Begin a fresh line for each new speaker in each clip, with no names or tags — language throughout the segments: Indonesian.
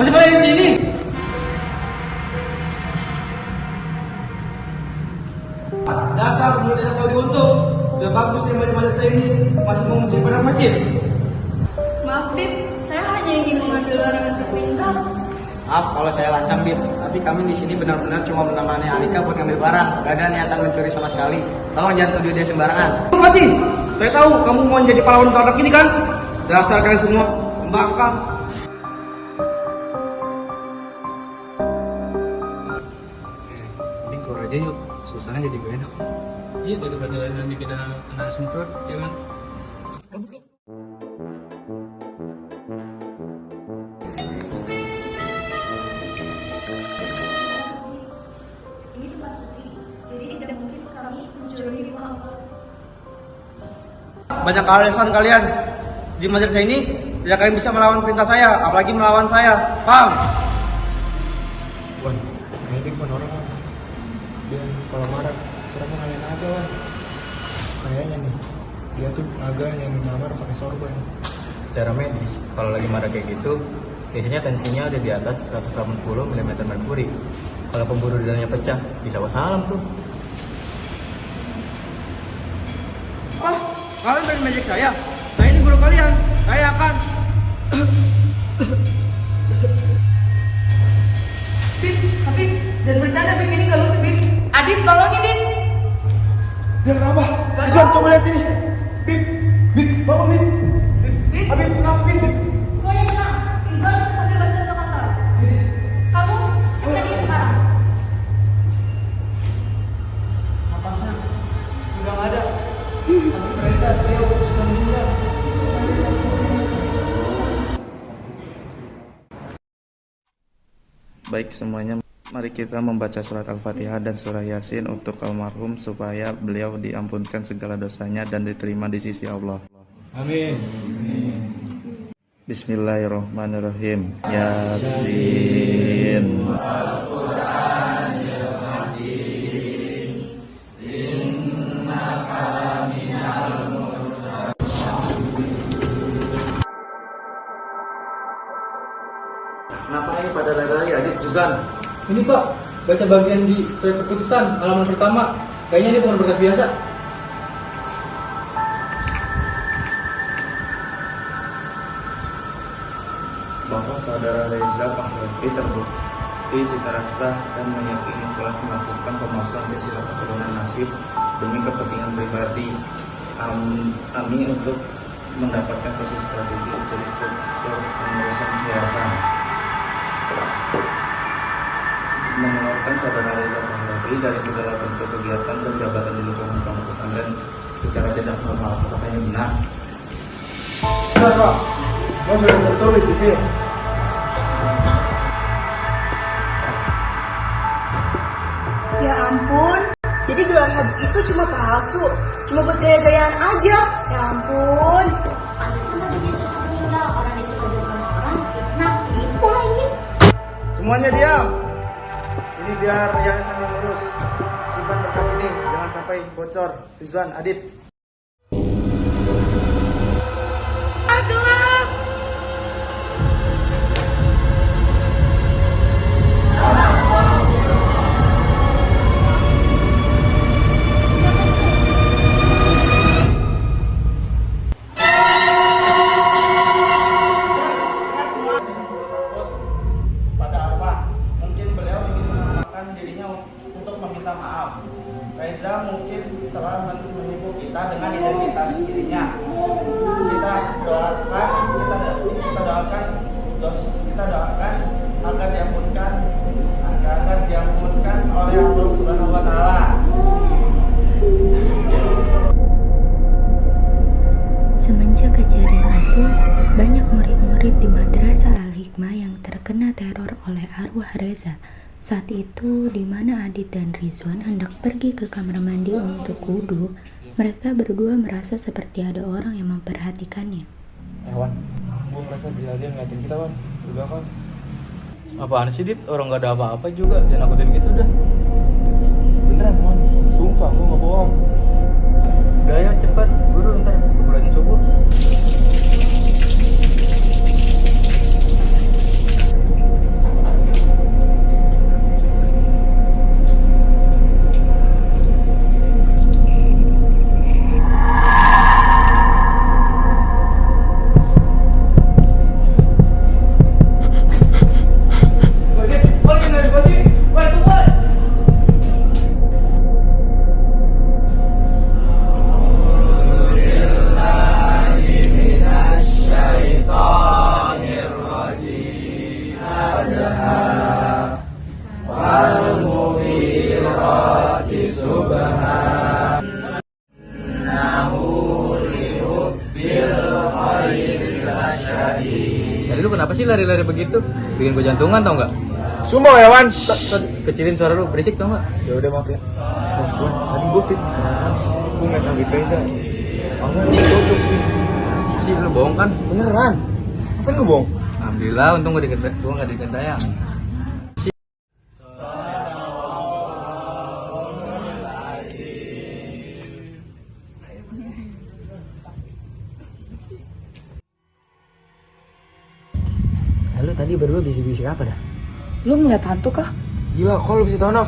Masih pada di sini? Dasar mulut tidak tahu diuntung. Sudah bagus di madrasah ini masih mau mencari barang masjid.
Maaf, Bib. Saya hanya ingin mengambil barang yang tertinggal.
Maaf kalau saya lancang, Bib. Tapi kami di sini benar-benar cuma menemani Alika buat ngambil barang. Gak ada niatan mencuri sama sekali. Tolong jangan tuduh dia sembarangan.
Mati. Saya tahu kamu mau jadi pahlawan terhadap ini kan? Dasar kalian semua pembangkang.
Mending keluar aja yuk, suasana jadi gak enak. Iya, daripada nanti kita kena semprot, ya kan?
Ini tempat suci, jadi tidak mungkin kami mencuri uang.
Banyak alasan kalian di madrasah ini tidak kalian bisa melawan perintah saya, apalagi melawan saya. Paham?
Wan, kayaknya dia bukan orang, Wan. Dan kalau marah, serangnya ngalahin aja, Wan. Kayaknya nih, dia tuh naga yang nyamar pakai sorban.
Secara medis, kalau lagi marah kayak gitu, biasanya tensinya ada di atas 180 mm merkuri. Kalau pemburu darahnya pecah, bisa wassalam tuh.
Oh, kalian pengen mejek saya? Saya ini guru kalian. Saya akan
Bib, tapi jangan bercanda, Bib. Ini gak lucu, Bib. Adit, tolongin, Dit.
dia kenapa? Izan, coba lihat sini. Bib, Bib, bangun Bib.
Bib.
Habib, kenapa Bib?
Semuanya tenang. Izon, panggil bantuan ke kantor. Kamu cek dia sekarang.
Napasnya udah nggak ada. Tapi ternyata dia sudah meninggal.
Baik semuanya, mari kita membaca surat Al-Fatihah dan surah Yasin untuk almarhum supaya beliau diampunkan segala dosanya dan diterima di sisi Allah.
Amin.
Bismillahirrahmanirrahim. Yasin.
Kenapa ini pada lari-lari Adit, Suzan?
Ini Pak, baca bagian di surat keputusan halaman pertama. Kayaknya ini bukan berkat biasa.
Bahwa saudara Reza Pahlevi terbukti secara sah dan meyakini telah melakukan pemalsuan silsilah keturunan nasib demi kepentingan pribadi. Kami untuk mendapatkan posisi strategi untuk struktur pengurusan yayasan mengeluarkan saudara Reza Pahlevi dari segala bentuk kegiatan dan jabatan di lingkungan pondok pesantren secara tidak normal. Apakah ini benar?
Benar Pak, mau sudah tertulis di sini.
Ya ampun, jadi gelar Habib itu cuma palsu, cuma buat gaya-gayaan aja. Ya ampun.
Pantesan tadi dia susah meninggal, orang disuruh sama orang, nah tipu lagi.
Semuanya diam. Ini biar yayasan yang ngurus. Simpan berkas ini, jangan sampai bocor. Rizwan, Adit.
Aduh.
Pada Arwah, mungkin beliau ingin mengamalkan dirinya untuk meminta maaf. Reza mungkin telah menipu kita dengan identitas dirinya. Kita doakan agar diampunkan oleh Allah Subhanahu wa taala.
Semenjak kejadian itu, banyak murid-murid di Madrasah Al-Hikmah yang terkena teror oleh arwah Reza. Saat itu, di mana Adit dan Rizwan hendak pergi ke kamar mandi untuk wudhu, mereka berdua merasa seperti ada orang yang memperhatikannya.
Wan, gue merasa dia ngeliatin kita, Wan. Juga kan?
Apaan sih, Dit? Orang gak ada apa-apa juga. Jangan nakutin gitu dah.
Beneran, Wan. Sumpah, gue gak bohong.
Gaya cepat, guru ntar keburu subuh. Tadi lu kenapa sih lari-lari begitu? Bikin gue jantungan tau nggak?
Sumpah ya Wan.
Kecilin suara lu, berisik tau nggak?
Ya udah maaf ya. Wan, tadi gue tim kan. Gue ngeliat Habib Reza. Awalnya gue cocok.
Sih lu bohong kan?
Beneran? Ngapain gue bohong?
Alhamdulillah, untung gue nggak digentayang.
Lalu tadi berdua bisik-bisik apa dah?
Lu ngeliat hantu kah?
Gila, kok lu bisa tahu Naf?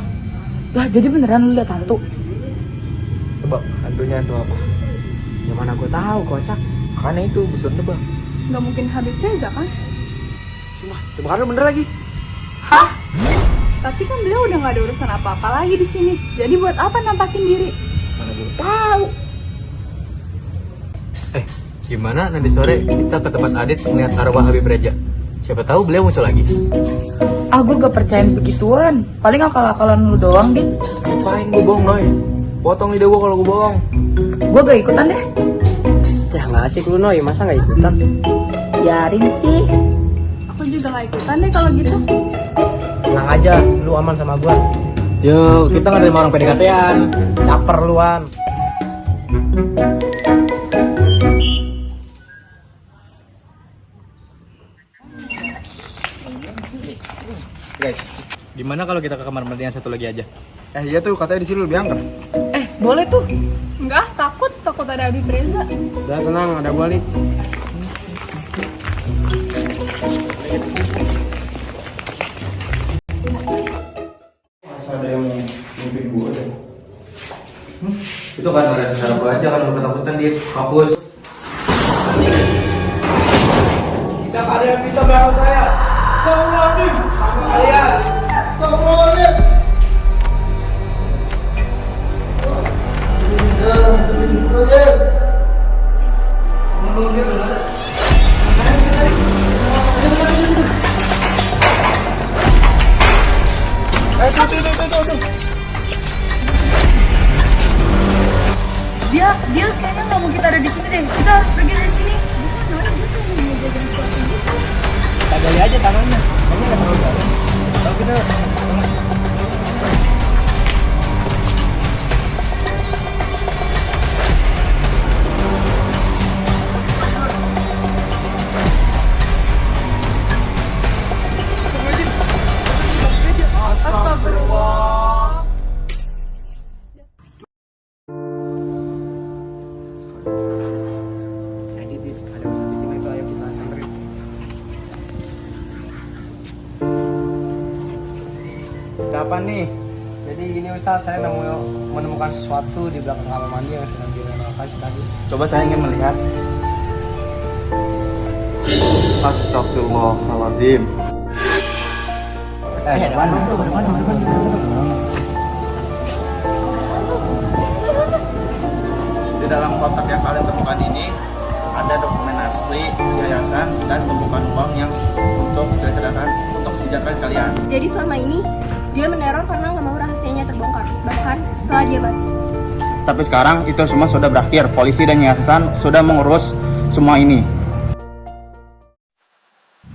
Lah jadi beneran lu liat hantu?
Coba, hantunya hantu apa?
Ya mana gue tahu, kocak.
Karena itu, bisa nebak.
Nggak mungkin Habib Reza kan?
Sumpah, tebakan lu bener lagi.
Hah? Tapi kan beliau udah nggak ada urusan apa-apa lagi di sini. Jadi buat apa nampakin diri?
Mana gue tahu.
Gimana nanti sore kita ke tempat Adit melihat arwah Habib Reza? Siapa tahu beliau muncul lagi.
Ah, gue gak percaya begituan. Paling akal-akalan lu doang, Dit.
Ngapain gue bohong, Noy? Potong lidah gue kalau gue bohong.
Gue gak ikutan deh.
Ya nggak asik lu Noy, masa nggak ikutan?
Biarin sih. Aku juga gak ikutan deh kalau gitu.
Tenang aja, lu aman sama gua.
Yuk, kita nggak terima orang PDKT-an.
Caper luan.
Guys, gimana kalau kita ke kamar mandi yang satu lagi aja?
Iya tuh, katanya di sini lebih angker.
Boleh tuh. Enggak, takut ada Habib Reza.
Udah tenang, ada gua nih.
Ada yang mimpi gue deh.
Itu kan rasa sarap lu aja kan lu ketakutan di fokus.
Kita ada yang bisa belakang saya. Astagfirullahaladzim. Sama kalian. Astagfirullahaladzim.
Dia kayaknya nggak mau kita ada di sini deh. Kita harus pergi dari sini.
Kita gali aja tangannya. Kayaknya nggak terlalu dalam. Kalau kita
Astagfirullah.
ada usaha bikin itu, ayo kita samperin.
Kapan nih?
Jadi gini Ustadz, saya menemukan sesuatu di belakang kamar mandi yang sedang direnovasi tadi.
Coba saya ingin melihat. Astagfirullahaladzim. Di dalam kotak yang kalian temukan ini ada dokumen asli yayasan dan tumpukan uang yang untuk kesejahteraan kalian.
Jadi selama ini dia meneror karena nggak mau rahasianya terbongkar, bahkan setelah dia mati.
Tapi sekarang itu semua sudah berakhir. Polisi dan yayasan sudah mengurus semua ini.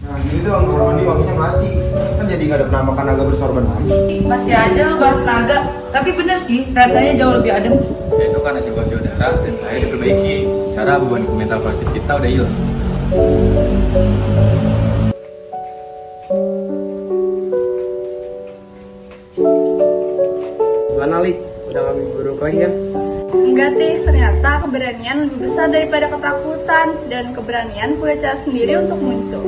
Nah, gini tuh kamar mandi wanginya mati. Kan jadi nggak ada penampakan naga bersorban lagi.
Masih aja lu bahas naga. Tapi bener sih, rasanya jauh lebih adem.
Itu karena sirkulasi udara dan saya diperbaiki. Cara beban mental kolektif kita udah hilang.
Gimana Li? Udah nggak mimpi buruk lagi kan?
Enggak deh, ternyata keberanian lebih besar daripada ketakutan. Dan keberanian punya cara sendiri untuk muncul.